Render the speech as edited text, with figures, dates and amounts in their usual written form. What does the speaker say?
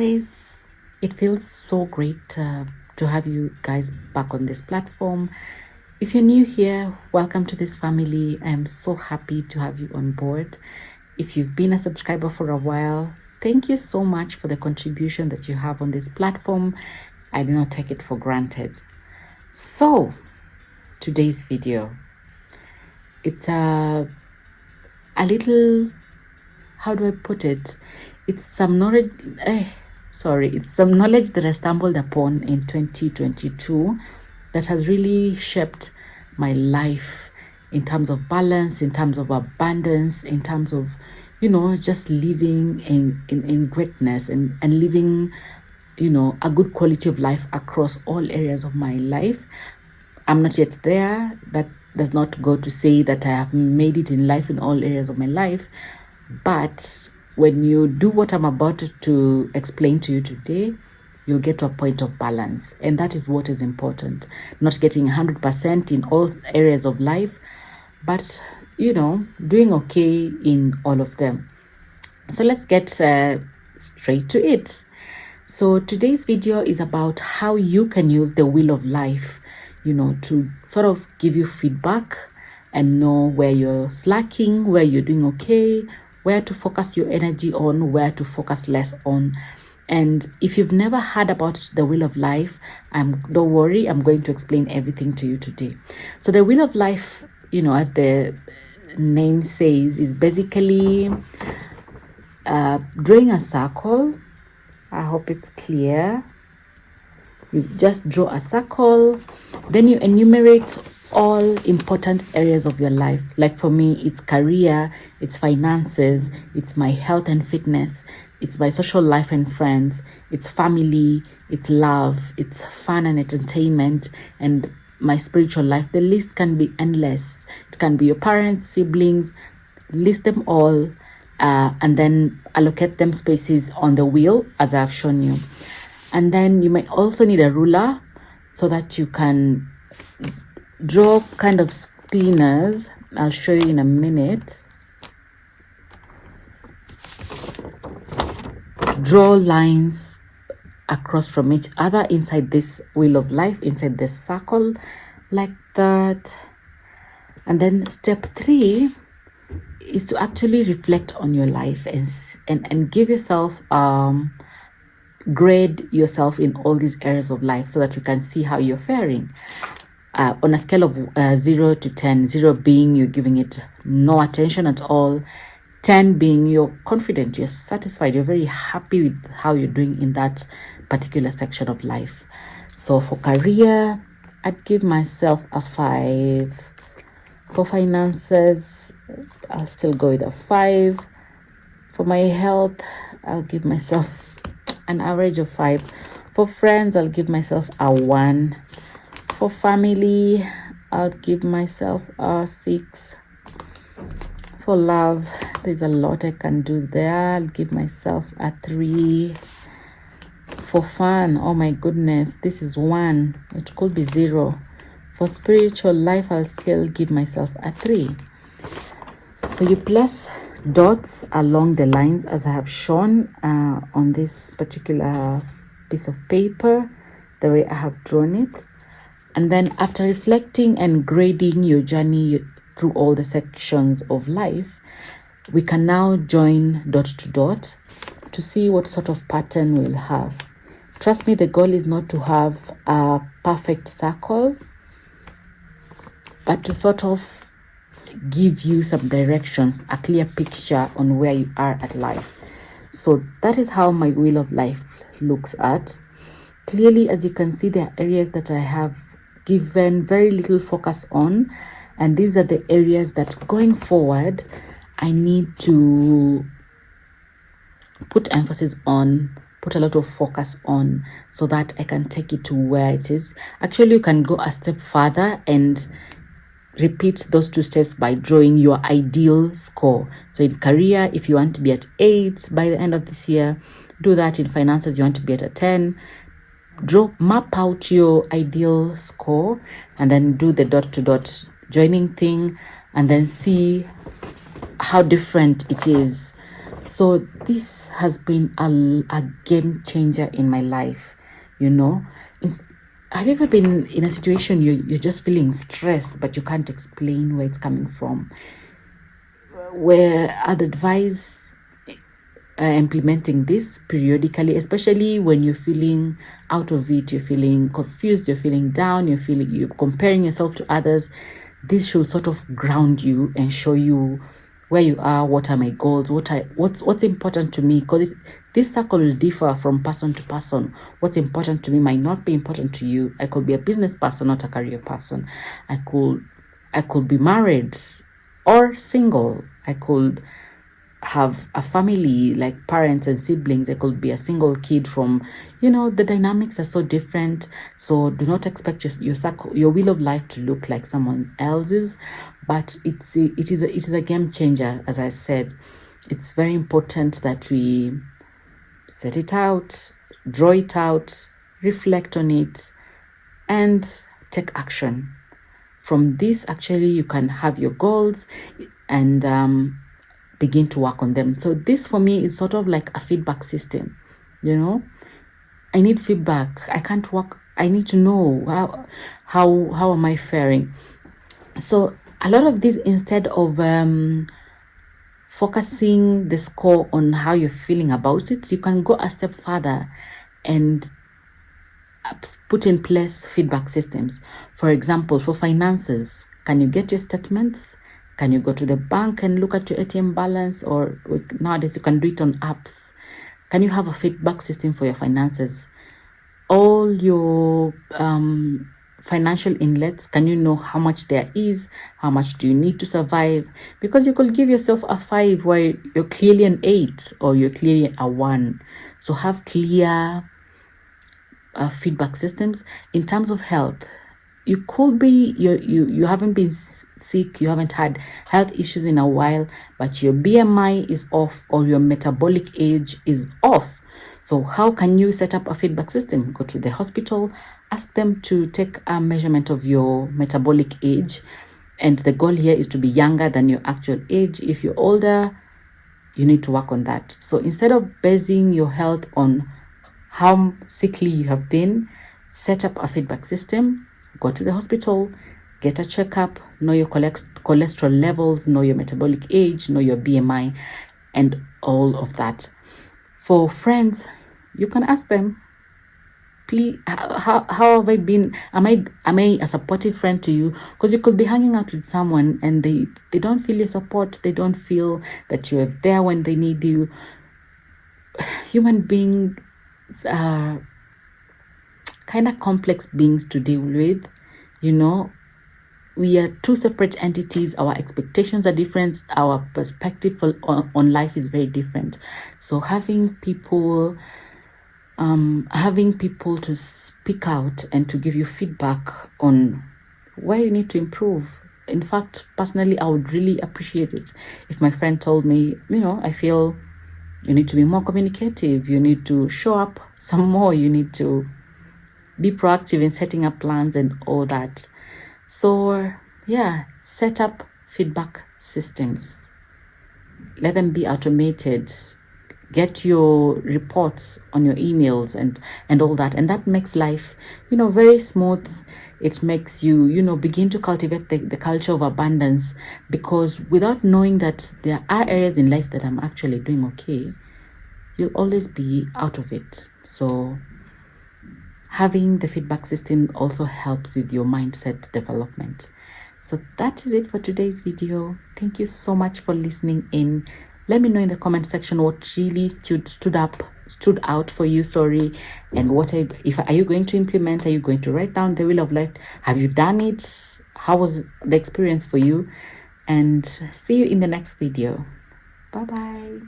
guys. It feels so great to have you guys back on this platform. If you're new here, welcome to this family. I'm so happy to have you on board. If you've been a subscriber for a while, thank you so much for the contribution that you have on this platform. I do not take it for granted. So, today's video, it's a little, how do I put it? It's some knowledge, it's some knowledge that I stumbled upon in 2022 that has really shaped my life in terms of balance, in terms of abundance, in terms of, just living in greatness and living, a good quality of life across all areas of my life. I'm not yet there. That does not go to say that I have made it in life in all areas of my life. But when you do what I'm about to explain to you today, you'll get to a point of balance. And that is what is important. Not getting 100% in all areas of life, but, doing okay in all of them. So let's get straight to it. So today's video is about how you can use the wheel of life, to sort of give you feedback and know where you're slacking, where you're doing okay, where to focus your energy on, where to focus less on. And if you've never heard about the wheel of life, don't worry, I'm going to explain everything to you today. So the wheel of life, as the name says, is basically drawing a circle. I hope it's clear. You just draw a circle, then you enumerate all important areas of your life. Like for me, it's career, it's finances, it's my health and fitness, it's my social life and friends, it's family, it's love, it's fun and entertainment, and my spiritual life. The list can be endless. It can be your parents, siblings, list them all, and then allocate them spaces on the wheel as I've shown you. And then you might also need a ruler so that you can draw kind of spinners. I'll show you in a minute. Draw lines across from each other inside this wheel of life, inside this circle, like that. And then step 3 is to actually reflect on your life and give yourself grade yourself in all these areas of life so that you can see how you're faring. On a scale of 0 to 10, 0 being you're giving it no attention at all, 10 being you're confident, you're satisfied, you're very happy with how you're doing in that particular section of life. So for career, I'd give myself a 5. For finances, I'll still go with a 5. For my health, I'll give myself an average of 5. For friends, I'll give myself a 1. For family, I'll give myself a 6. For love, there's a lot I can do there. I'll give myself a 3. For fun, oh my goodness, this is 1. It could be 0. For spiritual life, I'll still give myself a 3. So you place dots along the lines as I have shown on this particular piece of paper, the way I have drawn it. And then after reflecting and grading your journey through all the sections of life, we can now join dot to dot to see what sort of pattern we'll have. Trust me, the goal is not to have a perfect circle, but to sort of give you some directions, a clear picture on where you are at life. So that is how my wheel of life looks at. Clearly, as you can see, there are areas that I have given very little focus on, and these are the areas that going forward I need to put emphasis on, put a lot of focus on, so that I can take it to where it is. Actually, you can go a step further and repeat those 2 steps by drawing your ideal score. So in career, if you want to be at 8 by the end of this year, do that. In finances, you want to be at a 10. Map out your ideal score and then do the dot to dot joining thing, and then see how different it is So this has been a game changer in my life, you know. Have you ever been in a situation you're just feeling stressed, but you can't explain where it's coming from? Where I'd advise implementing this periodically, especially when you're feeling out of it, you're feeling confused, you're feeling down, you're comparing yourself to others. This should sort of ground you and show you where you are, what are my goals, what's important to me, because this circle will differ from person to person. What's important to me might not be important to you. I could be a business person, not a career person. I could be married or single. I could have a family like parents and siblings. I could be a single kid from, the dynamics are so different. So do not expect your wheel of life to look like someone else's, but it is a game changer. As I said, it's very important that we set it out, draw it out, reflect on it, and take action. From this, actually, you can have your goals and begin to work on them. So this for me is sort of like a feedback system. I need feedback. I can't work. I need to know how am I faring. So a lot of this, instead of focusing the score on how you're feeling about it, you can go a step further and put in place feedback systems. For example, for finances, can you get your statements? Can you go to the bank and look at your ATM balance? Or nowadays you can do it on apps. Can you have a feedback system for your finances? All your financial inlets, can you know how much there is? How much do you need to survive? Because you could give yourself a 5 where you're clearly an 8 or you're clearly a 1. So have clear feedback systems. In terms of health, you could be you haven't been sick, you haven't had health issues in a while, but your BMI is off or your metabolic age is off. So how can you set up a feedback system? Go to the hospital, ask them to take a measurement of your metabolic age, and the goal here is to be younger than your actual age. If you're older, you need to work on that. So instead of basing your health on how sickly you have been, set up a feedback system, go to the hospital, get a checkup, know your cholesterol levels, know your metabolic age, know your BMI, and all of that. For friends, you can ask them, please, how have I been? Am I a supportive friend to you? Because you could be hanging out with someone and they don't feel your support. They don't feel that you're there when they need you. Human beings are kind of complex beings to deal with. We are two separate entities. Our expectations are different. Our perspective on life is very different. So having people to speak out and to give you feedback on where you need to improve. In fact, personally, I would really appreciate it if my friend told me, I feel you need to be more communicative. You need to show up some more. You need to be proactive in setting up plans and all that. So yeah, set up feedback systems. Let them be automated. Get your reports on your emails and all that. And that makes life, very smooth. It makes you, begin to cultivate the culture of abundance, because without knowing that there are areas in life that I'm actually doing okay, you'll always be out of it. So having the feedback system also helps with your mindset development. So that is it for today's video. Thank you so much for listening in. Let me know in the comment section what really stood out for you, and are you going to implement? Are you going to write down the wheel of life? Have you done it? How was the experience for you? And see you in the next video. Bye bye.